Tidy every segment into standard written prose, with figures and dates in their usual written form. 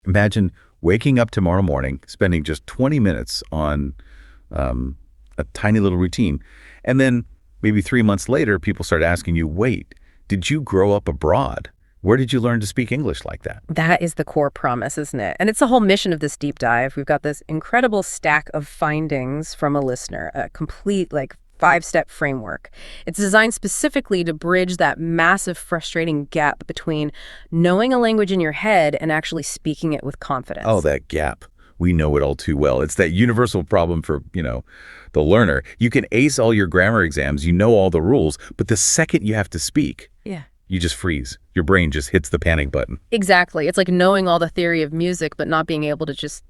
Imagine waking up tomorrow morning, spending just 20 minutes on a tiny little routine, and then maybe 3 months later, people start asking you, wait, did you grow up abroad? Where did you learn to speak English like that? That is the core promise, isn't it? And it's the whole mission of this deep dive. We've got this incredible stack of findings from a listener, a complete, five-step framework. It's designed specifically to bridge that massive, frustrating gap between knowing a language in your head and actually speaking it with confidence. Oh, that gap. We know it all too well. It's that universal problem for, the learner. You can ace all your grammar exams, you know all the rules, but the second you have to speak, Yeah. you just freeze. Your brain just hits the panic button. Exactly. It's like knowing all the theory of music, but not being able to just,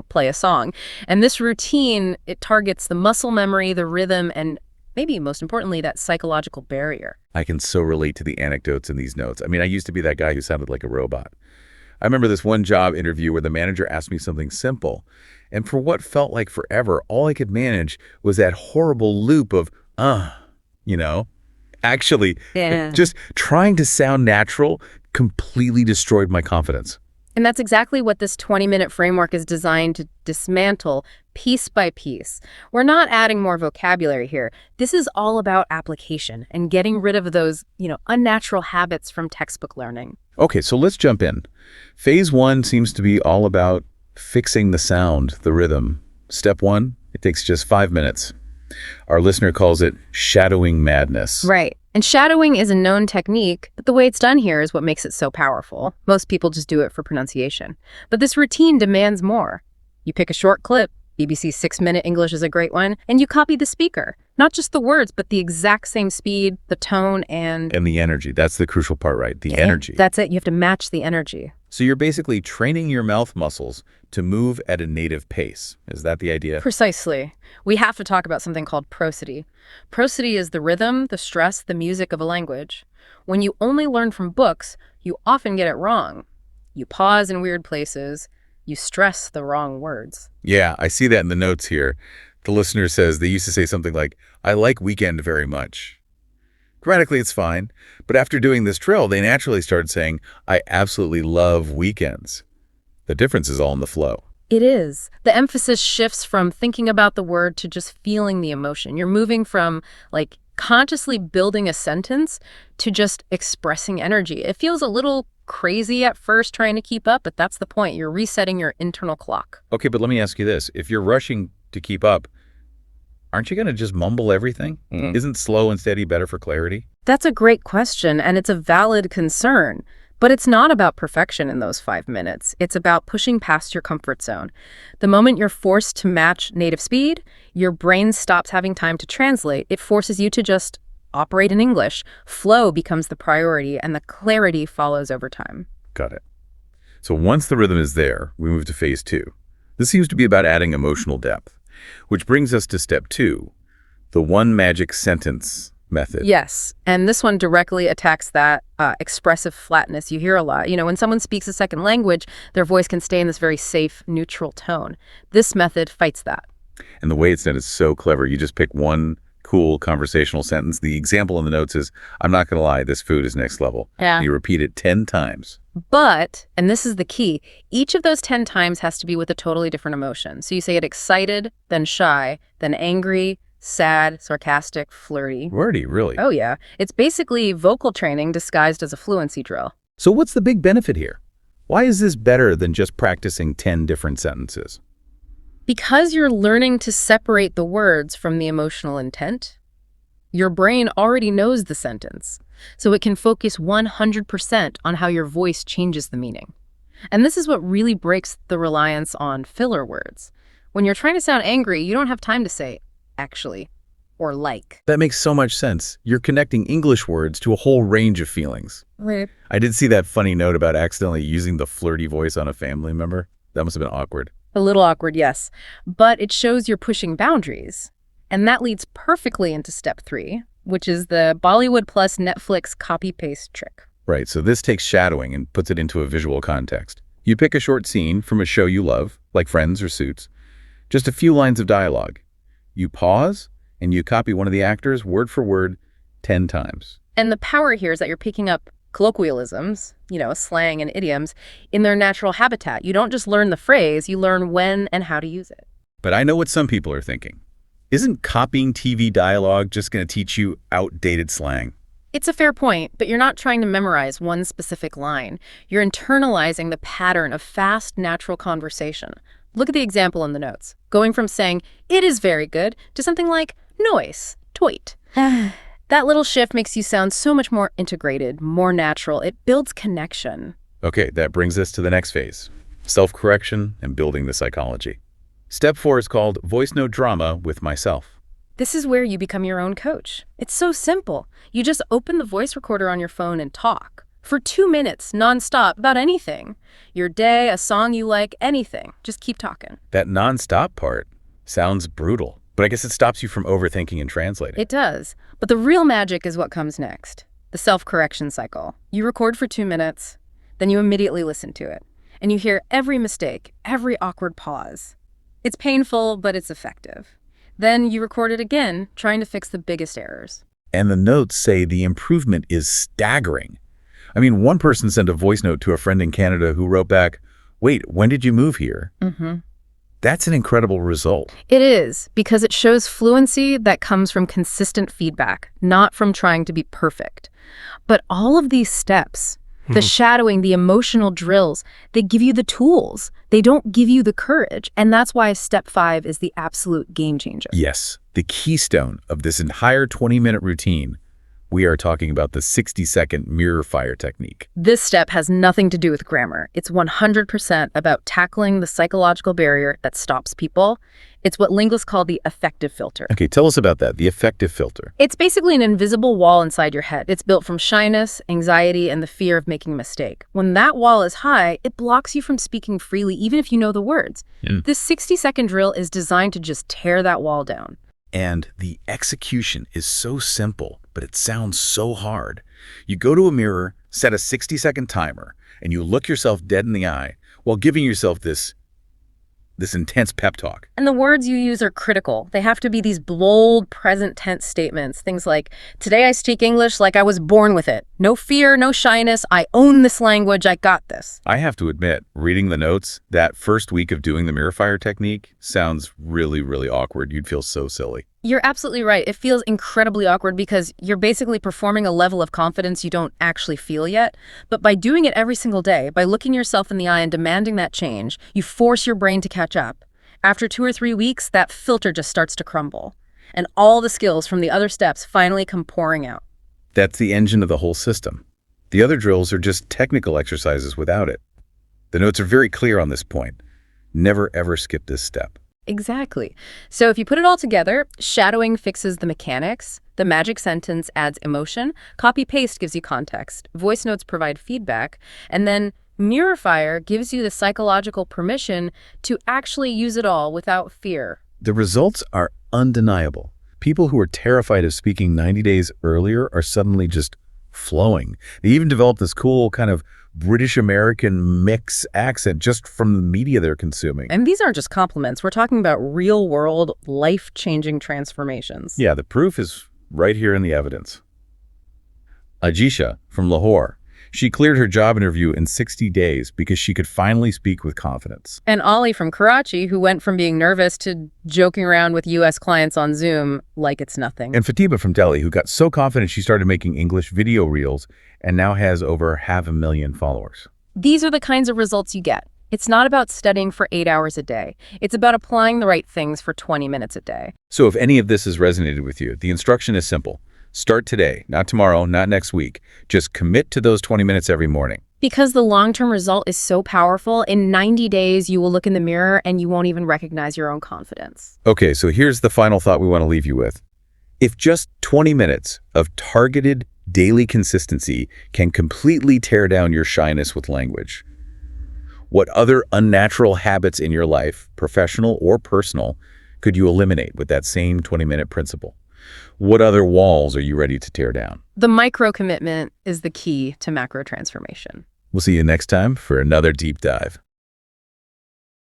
play a song. And this routine, it targets the muscle memory, the rhythm, and maybe most importantly, that psychological barrier. I can so relate to the anecdotes in these notes. I mean, I used to be that guy who sounded like a robot. I remember this one job interview where the manager asked me something simple, and for what felt like forever, all I could manage was that horrible loop of, Actually, Yeah. just trying to sound natural completely destroyed my confidence. And that's exactly what this 20-minute framework is designed to dismantle piece by piece. We're not adding more vocabulary here. This is all about application and getting rid of those, unnatural habits from textbook learning. Okay, so let's jump in. Phase 1 seems to be all about fixing the sound, the rhythm. Step 1, it takes just 5 minutes. Our listener calls it shadowing madness. Right. And shadowing is a known technique, but the way it's done here is what makes it so powerful. Most people just do it for pronunciation. But this routine demands more. You pick a short clip, BBC's 6-Minute English is a great one, and you copy the speaker. Not just the words, but the exact same speed, the tone, and the energy. That's the crucial part, right? The energy. That's it. You have to match the energy. So you're basically training your mouth muscles to move at a native pace. Is that the idea? Precisely. We have to talk about something called prosody. Prosody is the rhythm, the stress, the music of a language. When you only learn from books, you often get it wrong. You pause in weird places. You stress the wrong words. Yeah, I see that in the notes here. The listener says they used to say something like, I like weekend very much. Grammatically, it's fine. But after doing this drill, they naturally started saying, I absolutely love weekends. The difference is all in the flow. It is. The emphasis shifts from thinking about the word to just feeling the emotion. You're moving from, consciously building a sentence to just expressing energy. It feels a little crazy at first trying to keep up, but that's the point. You're resetting your internal clock. Okay, but let me ask you this. If you're rushing to keep up, aren't you going to just mumble everything? Isn't slow and steady better for clarity? That's a great question, and it's a valid concern. But it's not about perfection in those 5 minutes. It's about pushing past your comfort zone. The moment you're forced to match native speed, your brain stops having time to translate. It forces you to just operate in English. Flow becomes the priority, and the clarity follows over time. Got it. So once the rhythm is there, we move to phase 2. This seems to be about adding emotional depth, which brings us to step 2, the one magic sentence method. Yes, and this one directly attacks that expressive flatness you hear a lot. When someone speaks a second language, their voice can stay in this very safe, neutral tone. This method fights that. And the way it's done is so clever. You just pick one cool conversational sentence. The example in the notes is, I'm not going to lie, this food is next level. Yeah. And you repeat it 10 times. But, and this is the key, each of those 10 times has to be with a totally different emotion. So you say it excited, then shy, then angry, sad, sarcastic, flirty. Wordy, really? Oh, yeah. It's basically vocal training disguised as a fluency drill. So what's the big benefit here? Why is this better than just practicing 10 different sentences? Because you're learning to separate the words from the emotional intent, your brain already knows the sentence, so it can focus 100% on how your voice changes the meaning. And this is what really breaks the reliance on filler words. When you're trying to sound angry, you don't have time to say, actually, or like. That makes so much sense. You're connecting English words to a whole range of feelings. Right. I did see that funny note about accidentally using the flirty voice on a family member. That must have been awkward. A little awkward, yes. But it shows you're pushing boundaries. And that leads perfectly into step 3, which is the Bollywood plus Netflix copy-paste trick. Right, so this takes shadowing and puts it into a visual context. You pick a short scene from a show you love, like Friends or Suits, just a few lines of dialogue. You pause, and you copy one of the actors word for word 10 times. And the power here is that you're picking up colloquialisms, slang and idioms, in their natural habitat. You don't just learn the phrase, you learn when and how to use it. But I know what some people are thinking. Isn't copying TV dialogue just going to teach you outdated slang? It's a fair point, but you're not trying to memorize one specific line. You're internalizing the pattern of fast, natural conversation. Look at the example in the notes. Going from saying, "it is very good," to something like, "noise, toit." That little shift makes you sound so much more integrated, more natural. It builds connection. Okay, that brings us to the next phase. Self-correction and building the psychology. Step 4 is called Voice Note Drama with Myself. This is where you become your own coach. It's so simple. You just open the voice recorder on your phone and talk. For 2 minutes, nonstop, about anything. Your day, a song you like, anything. Just keep talking. That nonstop part sounds brutal, but I guess it stops you from overthinking and translating. It does. But the real magic is what comes next. The self-correction cycle. You record for 2 minutes, then you immediately listen to it. And you hear every mistake, every awkward pause. It's painful, but it's effective. Then you record it again, trying to fix the biggest errors. And the notes say the improvement is staggering. I mean, one person sent a voice note to a friend in Canada who wrote back, "Wait, when did you move here?" That's an incredible result. It is, because it shows fluency that comes from consistent feedback, not from trying to be perfect. But all of these steps, the shadowing, the emotional drills, they give you the tools. They don't give you the courage. And that's why step 5 is the absolute game changer. Yes, the keystone of this entire 20-minute routine. We are talking about the 60-second mirror fire technique. This step has nothing to do with grammar. It's 100% about tackling the psychological barrier that stops people. It's what linguists call the affective filter. Okay, tell us about that, the affective filter. It's basically an invisible wall inside your head. It's built from shyness, anxiety, and the fear of making a mistake. When that wall is high, it blocks you from speaking freely, even if you know the words. This 60-second drill is designed to just tear that wall down. And the execution is so simple, but it sounds so hard. You go to a mirror, set a 60-second timer, and you look yourself dead in the eye while giving yourself this intense pep talk. And the words you use are critical. They have to be these bold, present tense statements. Things like, "Today I speak English like I was born with it. No fear, no shyness. I own this language. I got this." I have to admit, reading the notes, that first week of doing the mirror fire technique sounds really, really awkward. You'd feel so silly. You're absolutely right. It feels incredibly awkward because you're basically performing a level of confidence you don't actually feel yet. But by doing it every single day, by looking yourself in the eye and demanding that change, you force your brain to catch up. After 2 or 3 weeks, that filter just starts to crumble. And all the skills from the other steps finally come pouring out. That's the engine of the whole system. The other drills are just technical exercises without it. The notes are very clear on this point. Never ever skip this step. Exactly. So if you put it all together, shadowing fixes the mechanics, the magic sentence adds emotion, copy-paste gives you context, voice notes provide feedback, and then mirror fire gives you the psychological permission to actually use it all without fear. The results are undeniable. People who were terrified of speaking 90 days earlier are suddenly just flowing. They even develop this cool kind of British-American mix accent just from the media they're consuming. And these aren't just compliments. We're talking about real-world, life-changing transformations. Yeah, the proof is right here in the evidence. Ajisha from Lahore. She cleared her job interview in 60 days because she could finally speak with confidence. And Ollie from Karachi, who went from being nervous to joking around with U.S. clients on Zoom like it's nothing. And Fatima from Delhi, who got so confident she started making English video reels and now has over 500,000 followers. These are the kinds of results you get. It's not about studying for 8 hours a day. It's about applying the right things for 20 minutes a day. So if any of this has resonated with you, the instruction is simple. Start today, not tomorrow, not next week. Just commit to those 20 minutes every morning. Because the long-term result is so powerful, in 90 days you will look in the mirror and you won't even recognize your own confidence. Okay, so here's the final thought we want to leave you with. If just 20 minutes of targeted daily consistency can completely tear down your shyness with language, what other unnatural habits in your life, professional or personal, could you eliminate with that same 20-minute principle? What other walls are you ready to tear down? The micro commitment is the key to macro transformation. We'll see you next time for another deep dive.